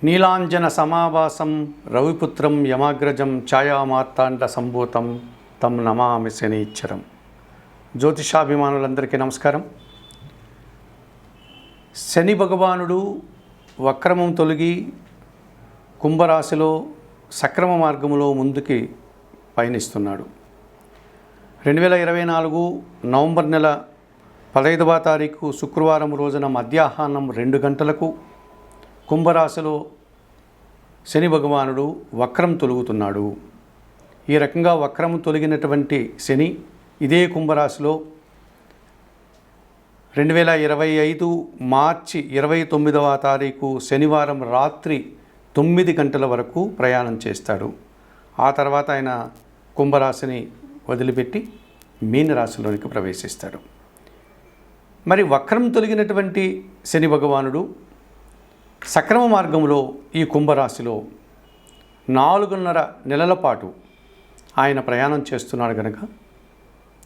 నీలాంజన సమావాసం రవిపుత్రం యమాగ్రజం ఛాయామార్తాండ సంభూతం తం నమామి శనీశ్వరం. జ్యోతిషాభిమానులందరికీ నమస్కారం. శని భగవానుడు వక్రమం తొలగి కుంభరాశిలో సక్రమ మార్గములో ముందుకి పయనిస్తున్నాడు. 2024 నవంబర్ నెల 15వ తారీఖు శుక్రవారం రోజున మధ్యాహ్నం 2 గంటలకు కుంభరాశిలో శని భగవానుడు వక్రం తొలుగుతున్నాడు. ఈ రకంగా వక్రం తొలగినటువంటి శని ఇదే కుంభరాశిలో 2025 మార్చి 29వ తారీఖు శనివారం రాత్రి 9 గంటల వరకు ప్రయాణం చేస్తాడు. ఆ తర్వాత ఆయన కుంభరాశిని వదిలిపెట్టి మీనరాశిలోనికి ప్రవేశిస్తాడు. మరి వక్రం తొలగినటువంటి శని భగవానుడు సక్రమ మార్గంలో ఈ కుంభరాశిలో 4.5 నెలల పాటు ఆయన ప్రయాణం చేస్తున్నాడు కనుక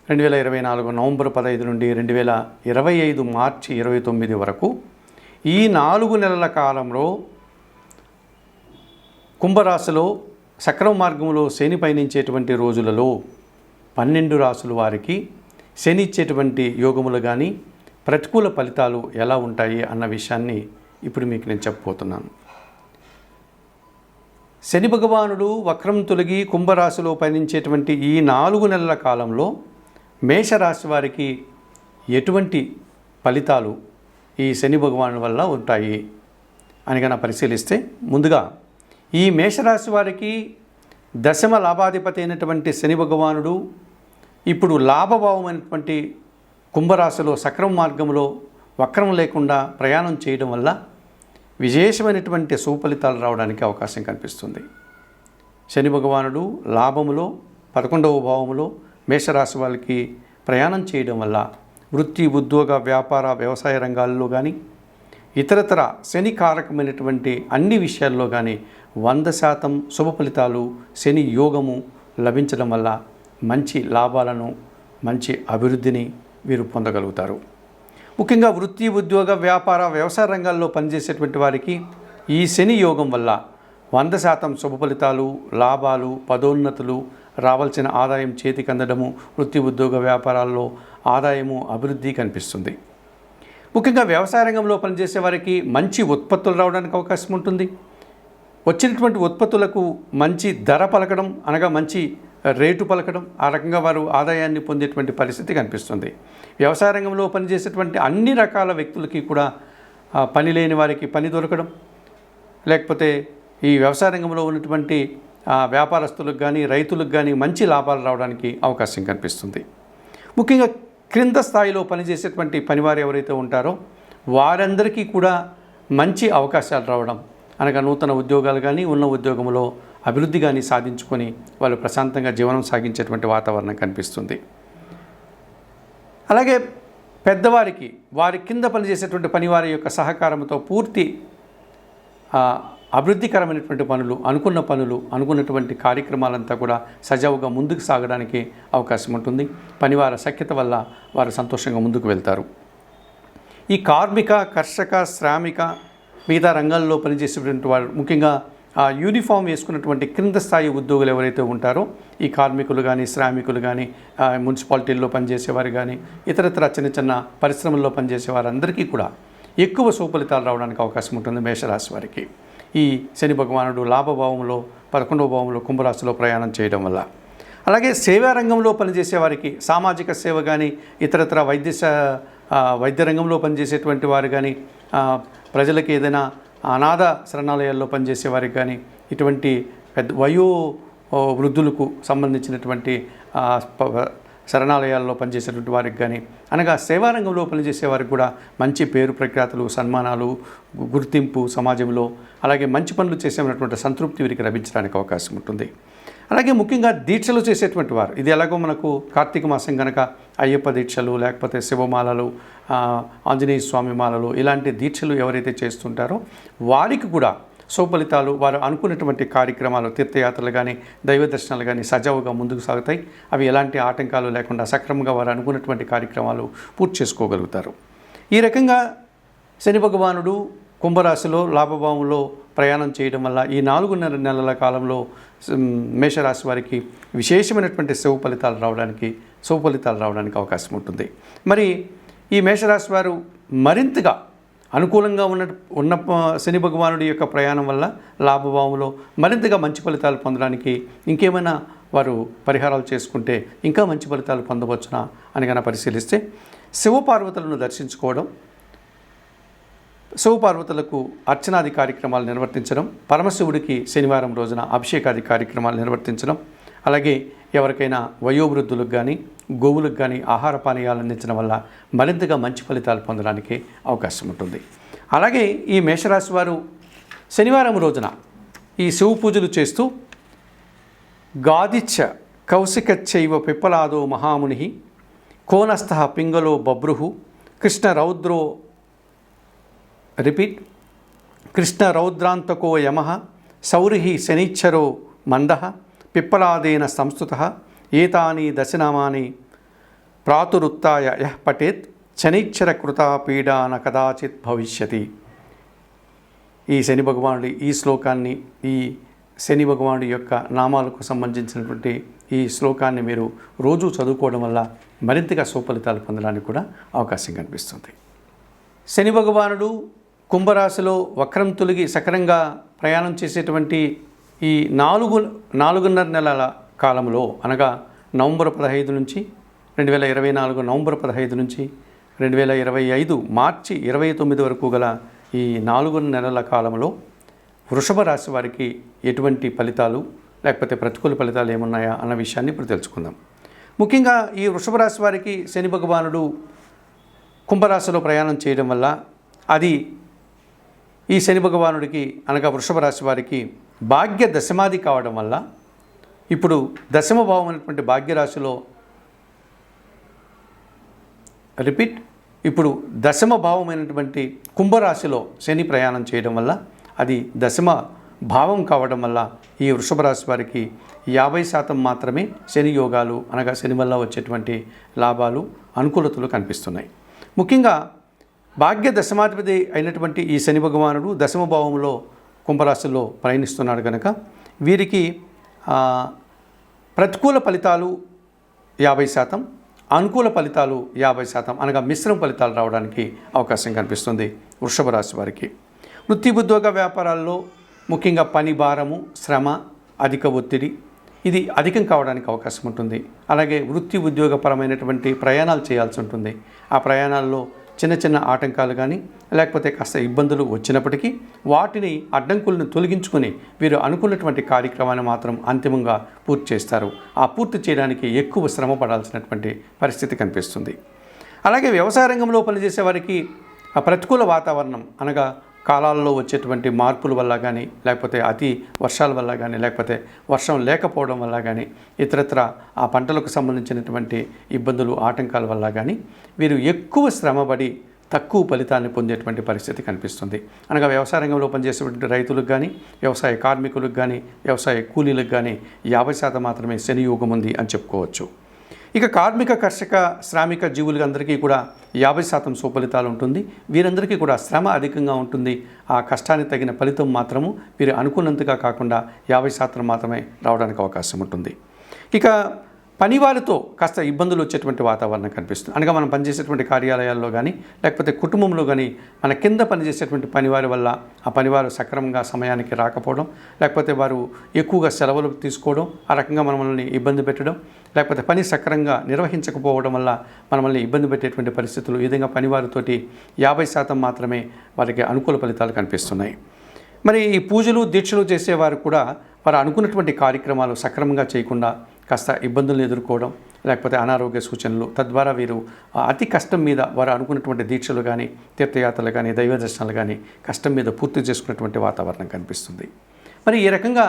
2024 నవంబర్ 15 నుండి 2025 మార్చి 29 వరకు ఈ 4 నెలల కాలంలో కుంభరాశిలో సక్రమ మార్గంలో శని పయనించేటువంటి రోజులలో 12 రాశుల వారికి శని ఇచ్చేటువంటి యోగములు కానీ ప్రతికూల ఫలితాలు ఎలా ఉంటాయి అన్న విషయాన్ని ఇప్పుడు మీకు నేను చెప్పబోతున్నాను. శని భగవానుడు వక్రం తొలగి కుంభరాశిలో పయనించేటువంటి ఈ 4 నెలల కాలంలో మేషరాశి వారికి ఎటువంటి ఫలితాలు ఈ శని భగవాను వల్ల ఉంటాయి అని కనుక పరిశీలిస్తే, ముందుగా ఈ మేషరాశి వారికి దశమ లాభాధిపతి అయినటువంటి శని భగవానుడు ఇప్పుడు లాభభావమైనటువంటి కుంభరాశిలో సక్రమ మార్గంలో వక్రం లేకుండా ప్రయాణం చేయడం వల్ల విశేషమైనటువంటి సుఫలితాలు రావడానికి అవకాశం కనిపిస్తుంది. శని భగవానుడు లాభములో 11వ భావములో మేషరాశి వాళ్ళకి ప్రయాణం చేయడం వల్ల వృత్తి, ఉద్యోగ, వ్యాపార, వ్యవసాయ రంగాల్లో కానీ ఇతరతర శని కారకమైనటువంటి అన్ని విషయాల్లో కానీ 100% శుభ ఫలితాలు, శని యోగము లభించడం వల్ల మంచి లాభాలను, మంచి అభివృద్ధిని వీరు పొందగలుగుతారు. ముఖ్యంగా వృత్తి, ఉద్యోగ, వ్యాపార, వ్యవసాయ రంగాల్లో పనిచేసేటువంటి వారికి ఈ శని యోగం వల్ల 100% శుభ ఫలితాలు, లాభాలు, పదోన్నతులు, రావాల్సిన ఆదాయం చేతికి అందడము, వృత్తి, ఉద్యోగ, వ్యాపారాల్లో ఆదాయము, అభివృద్ధి కనిపిస్తుంది. ముఖ్యంగా వ్యవసాయ రంగంలో పనిచేసే వారికి మంచి ఉత్పత్తులు రావడానికి అవకాశం ఉంటుంది. వచ్చినటువంటి ఉత్పత్తులకు మంచి ధర పలకడం, అనగా మంచి రేటు పలకడం, ఆ రకంగా వారు ఆదాయాన్ని పొందేటువంటి పరిస్థితి కనిపిస్తుంది. వ్యవసాయ రంగంలో పనిచేసేటువంటి అన్ని రకాల వ్యక్తులకి కూడా పని లేని వారికి పని దొరకడం, లేకపోతే ఈ వ్యవసాయ రంగంలో ఉన్నటువంటి వ్యాపారస్తులకు కానీ రైతులకు కానీ మంచి లాభాలు రావడానికి అవకాశం కనిపిస్తుంది. ముఖ్యంగా క్రింద స్థాయిలో పనిచేసేటువంటి పనివారు ఎవరైతే ఉంటారో వారందరికీ కూడా మంచి అవకాశాలు రావడం, అనగా నూతన ఉద్యోగాలు కానీ ఉన్న ఉద్యోగంలో అభివృద్ధి కానీ సాధించుకొని వాళ్ళు ప్రశాంతంగా జీవనం సాగించేటువంటి వాతావరణం కనిపిస్తుంది. అలాగే పెద్దవారికి వారి కింద పనిచేసేటువంటి పనివారి యొక్క సహకారంతో పూర్తి అభివృద్ధికరమైనటువంటి పనులు, అనుకున్నటువంటి కార్యక్రమాలంతా కూడా సజావుగా ముందుకు సాగడానికి అవకాశం ఉంటుంది. పనివార సఖ్యత వల్ల వారు సంతోషంగా ముందుకు వెళ్తారు. ఈ కార్మిక, కర్షక, శ్రామిక, మిగతా రంగాల్లో పనిచేసేటువంటి వారు, ముఖ్యంగా యూనిఫామ్ వేసుకున్నటువంటి క్రింద స్థాయి ఉద్యోగులు ఎవరైతే ఉంటారో ఈ కార్మికులు కానీ, శ్రామికులు కానీ, మున్సిపాలిటీల్లో పనిచేసేవారు కానీ, ఇతరత్ర చిన్న చిన్న పరిశ్రమల్లో పనిచేసే వారందరికీ కూడా ఎక్కువ సుఫలితాలు రావడానికి అవకాశం ఉంటుంది మేషరాశి వారికి. ఈ శని భగవానుడు లాభభావంలో 11వ భావంలో కుంభరాశిలో ప్రయాణం చేయడం వల్ల. అలాగే సేవా రంగంలో పనిచేసే వారికి సామాజిక సేవ కానీ, ఇతరత్ర వైద్య రంగంలో పనిచేసేటువంటి వారు కానీ, ప్రజలకి ఏదైనా అనాథ శరణాలయాల్లో పనిచేసే వారికి కానీ, ఇటువంటి పెద్ద వృద్ధులకు సంబంధించినటువంటి శరణాలయాల్లో పనిచేసేటువంటి వారికి కానీ, అనగా సేవారంగంలో పనిచేసే వారికి కూడా మంచి పేరు ప్రఖ్యాతులు, సన్మానాలు, గుర్తింపు సమాజంలో, అలాగే మంచి పనులు చేసేటువంటి సంతృప్తి వీరికి లభించడానికి అవకాశం ఉంటుంది. అలాగే ముఖ్యంగా దీక్షలు చేసేటువంటి వారు, ఇది ఎలాగో మనకు కార్తీక మాసం కనుక అయ్యప్ప దీక్షలు, లేకపోతే శివమాలలు, ఆంజనేయ స్వామి మాలలు, ఇలాంటి దీక్షలు ఎవరైతే చేస్తుంటారో వారికి కూడా సుఫలితాలు, వారు అనుకున్నటువంటి కార్యక్రమాలు, తీర్థయాత్రలు కానీ, దైవ దర్శనాలు కానీ సజావుగా ముందుకు సాగుతాయి. అవి ఎలాంటి ఆటంకాలు లేకుండా సక్రమంగా వారు అనుకున్నటువంటి కార్యక్రమాలు పూర్తి చేసుకోగలుగుతారు. ఈ రకంగా శని భగవానుడు కుంభరాశిలో లాభభావంలో ప్రయాణం చేయడం వల్ల ఈ 4.5 నెలల కాలంలో మేషరాశి వారికి విశేషమైనటువంటి శుభ ఫలితాలు రావడానికి అవకాశం ఉంటుంది. మరి ఈ మేషరాశి వారు మరింతగా అనుకూలంగా ఉన్న శని భగవానుడి యొక్క ప్రయాణం వల్ల లాభభావంలో మరింతగా మంచి ఫలితాలు పొందడానికి ఇంకేమైనా వారు పరిహారాలు చేసుకుంటే ఇంకా మంచి ఫలితాలు పొందవచ్చునా అని కనుక పరిశీలిస్తే శివపార్వతులను దర్శించుకోవడం, శివపార్వతులకు అర్చనాది కార్యక్రమాలు నిర్వర్తించడం, పరమశివుడికి శనివారం రోజున అభిషేకాది కార్యక్రమాలు నిర్వర్తించడం, అలాగే ఎవరికైనా వయోవృద్ధులకు కానీ గోవులకు కానీ ఆహార పానీయాలు అందించడం వల్ల మరింతగా మంచి ఫలితాలు పొందడానికి అవకాశం ఉంటుంది. అలాగే ఈ మేషరాశి వారు శనివారం రోజున ఈ శివ పూజలు చేస్తూ గాదిచ్చ కౌశికచ్చైవ పిప్పలాదో మహాముని కోనస్థ పింగళో బభ్రుహు కృష్ణ రౌద్రాంతకో యమః సౌరిహి శనిచ్చరో మందః పిప్పలాదేన సంస్థుతః ఏతాని దశనామాని ప్రాతురుత్తాయ యః పఠేత్ శనిచ్చర కృతా పీడా న కదాచిత్ భవిష్యతి. ఈ శని భగవానుడి ఈ శ్లోకాన్ని, ఈ శని భగవానుడి యొక్క నామాలకు సంబంధించినటువంటి ఈ శ్లోకాన్ని మీరు రోజు చదువుకోవడం వల్ల మరింతగా సుఫలితాలు పొందడానికి కూడా అవకాశం కనిపిస్తుంది. శని భగవానుడు కుంభరాశిలో వక్రం తొలగి సక్రంగా ప్రయాణం చేసేటువంటి ఈ 4.5 నెలల కాలంలో, అనగా నవంబర్ 15 నుంచి 2024 నవంబర్ 15 నుంచి 2025 మార్చి 29 వరకు గల ఈ 4 నెలల కాలంలో వృషభ రాశి వారికి ఎటువంటి ఫలితాలు లేకపోతే ప్రతికూల ఫలితాలు ఏమున్నాయా అన్న విషయాన్ని ఇప్పుడు తెలుసుకుందాం. ముఖ్యంగా ఈ వృషభ రాశి వారికి శని భగవానుడు కుంభరాశిలో ప్రయాణం చేయడం వల్ల అది ఈ శని భగవానుడికి అనగా వృషభ రాశి వారికి భాగ్య దశమాది కావడం వల్ల ఇప్పుడు దశమ భావం అనేటువంటి భాగ్యరాశిలో ఇప్పుడు దశమ భావమైనటువంటి కుంభరాశిలో శని ప్రయాణం చేయడం వల్ల అది దశమ భావం కావడం వల్ల ఈ వృషభ రాశి వారికి 50% మాత్రమే శని యోగాలు అనగా శని వల్ల వచ్చేటువంటి లాభాలు అనుకూలతలు కనిపిస్తున్నాయి. ముఖ్యంగా భాగ్య దశమాధిపతి అయినటువంటి ఈ శని భగవానుడు దశమ భావంలో కుంభరాశిలో ప్రయాణిస్తున్నాడు కనుక వీరికి ప్రతికూల ఫలితాలు 50%, అనుకూల ఫలితాలు 50% అనగా మిశ్రమ ఫలితాలు రావడానికి అవకాశం కనిపిస్తుంది వృషభ రాశి వారికి. వృత్తి ఉద్యోగ వ్యాపారాల్లో ముఖ్యంగా పని భారము, శ్రమ, అధిక ఒత్తిడి ఇది అధికం కావడానికి అవకాశం ఉంటుంది. అలాగే వృత్తి ఉద్యోగపరమైనటువంటి ప్రయాణాలు చేయాల్సి ఉంటుంది. ఆ ప్రయాణాల్లో చిన్న చిన్న ఆటంకాలు కానీ లేకపోతే కాస్త ఇబ్బందులు వచ్చినప్పటికీ వాటిని అడ్డంకులను తొలగించుకొని వీరు అనుకున్నటువంటి కార్యక్రమాన్ని మాత్రం అంతిమంగా పూర్తి చేస్తారు. ఆ పూర్తి చేయడానికి ఎక్కువ శ్రమ పడాల్సినటువంటి పరిస్థితి కనిపిస్తుంది. అలాగే వ్యవసాయ రంగంలో పనిచేసే వారికి ఆ ప్రతికూల వాతావరణం అనగా కాలాల్లో వచ్చేటువంటి మార్పుల వల్ల కానీ లేకపోతే అతి వర్షాల వల్ల కానీ లేకపోతే వర్షం లేకపోవడం వల్ల కానీ ఇతరత్ర ఆ పంటలకు సంబంధించినటువంటి ఇబ్బందులు, ఆటంకాల వల్ల కానీ వీరు ఎక్కువ శ్రమపడి తక్కువ ఫలితాన్ని పొందేటువంటి పరిస్థితి కనిపిస్తుంది. అనగా వ్యవసాయ రంగంలో పనిచేసేటువంటి రైతులకు కానీ వ్యవసాయ కార్మికులకు కానీ వ్యవసాయ కూలీలకు కానీ 50% మాత్రమే శని యోగం ఉంది అని చెప్పుకోవచ్చు. ఇక కార్మిక, కర్షక, శ్రామిక జీవులందరికీ కూడా 50% సుఫలితాలు ఉంటుంది. వీరందరికీ కూడా శ్రమ అధికంగా ఉంటుంది. ఆ కష్టానికి తగిన ఫలితం మాత్రము వీరు అనుకున్నంతగా కాకుండా 50% మాత్రమే రావడానికి అవకాశం ఉంటుంది. ఇక పనివారితో కాస్త ఇబ్బందులు వచ్చేటువంటి వాతావరణం కనిపిస్తుంది. అనగా మనం పనిచేసేటువంటి కార్యాలయాల్లో కానీ లేకపోతే కుటుంబంలో కానీ మన కింద పనిచేసేటువంటి పనివారి వల్ల ఆ పనివారు సక్రమంగా సమయానికి రాకపోవడం, లేకపోతే వారు ఎక్కువగా సెలవులు తీసుకోవడం, ఆ రకంగా మనల్ని ఇబ్బంది పెట్టడం, లేకపోతే పని సక్రమంగా నిర్వహించకపోవడం వల్ల మనల్ని ఇబ్బంది పెట్టేటువంటి పరిస్థితులు, ఈ విధంగా పనివారితోటి 50% మాత్రమే వారికి అనుకూల ఫలితాలు కనిపిస్తున్నాయి. మరి ఈ పూజలు, దీక్షలు చేసేవారు కూడా వారు అనుకున్నటువంటి కార్యక్రమాలు సక్రమంగా చేయకుండా కాస్త ఇబ్బందులను ఎదుర్కోవడం, లేకపోతే అనారోగ్య సూచనలు, తద్వారా వీరు అతి కష్టం మీద వారు అనుకున్నటువంటి దీక్షలు కానీ తీర్థయాత్రలు కానీ దైవ దర్శనాలు కానీ కష్టం మీద పూర్తి చేసుకున్నటువంటి వాతావరణం కనిపిస్తుంది. మరి ఈ రకంగా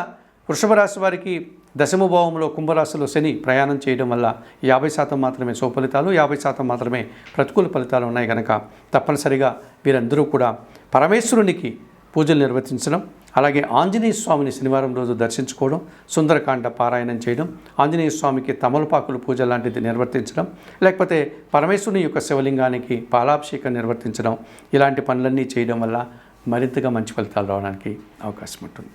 వృషభ రాశి వారికి దశమ భావంలో కుంభరాశిలో శని ప్రయాణం చేయడం వల్ల 50% మాత్రమే సుఫలితాలు, 50% మాత్రమే ప్రతికూల ఫలితాలు ఉన్నాయి కనుక తప్పనిసరిగా వీరందరూ కూడా పరమేశ్వరునికి పూజలు నిర్వర్తించడం, అలాగే ఆంజనేయ స్వామిని శనివారం రోజు దర్శించుకోవడం, సుందరకాండ పారాయణం చేయడం, ఆంజనేయ స్వామికి తమలపాకులు పూజ లాంటిది నిర్వర్తించడం, లేకపోతే పరమేశ్వరుని యొక్క శివలింగానికి పాలాభిషేకం నిర్వర్తించడం, ఇలాంటి పనులన్నీ చేయడం వల్ల మరింతగా మంచి ఫలితాలు రావడానికి అవకాశం ఉంటుంది.